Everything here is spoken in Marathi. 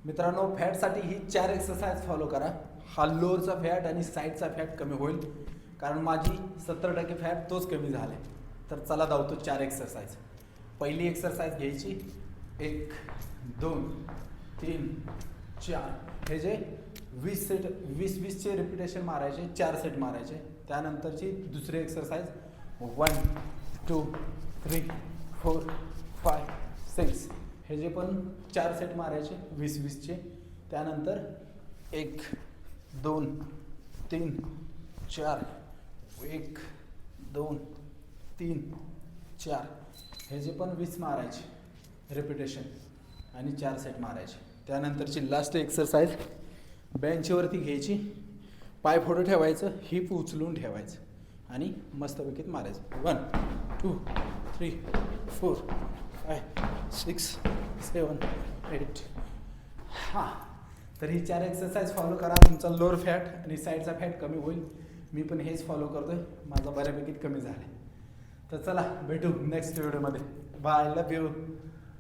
मित्रांनो, फॅटसाठी ही 4 एक्सरसाइज फॉलो करा. हा लोअरचा फॅट आणि साईडचा फॅट कमी होईल, कारण माझी 70% फॅट तोच कमी झाला आहे. तर चला धावतो 4 एक्सरसाइज. पहिली एक्सरसाइज घ्यायची 1 2 3 4. हे जे 20 सेट 20चे रिपिटेशन मारायचे, 4 सेट मारायचे. त्यानंतरची दुसरी एक्सरसाइज 1 2 3 4 5 6. हे जे पण 4 सेट मारायचे 20चे. त्यानंतर 1 2 3 4 1 2 3 4. हे जे पण 20 मारायचे रिपिटेशन आणि 4 सेट मारायचे. त्यानंतरची लास्ट एक्सरसाइज बेंचवरती घ्यायची, पाय पुढं ठेवायचं, हिप उचलून ठेवायचं आणि मस्तपैकी मारायचं. 1 2 3 4 5 6 7 8. हां, तर ही 4 एक्सरसाइज फॉलो करा. तुमचा लोअर फॅट आणि साईडचा फॅट कमी होईल. मी पण हेच फॉलो करतोय, माझा बऱ्यापैकी कमी झाला आहे. तर चला भेटू नेक्स्ट व्हिडिओमध्ये. Bye, love you.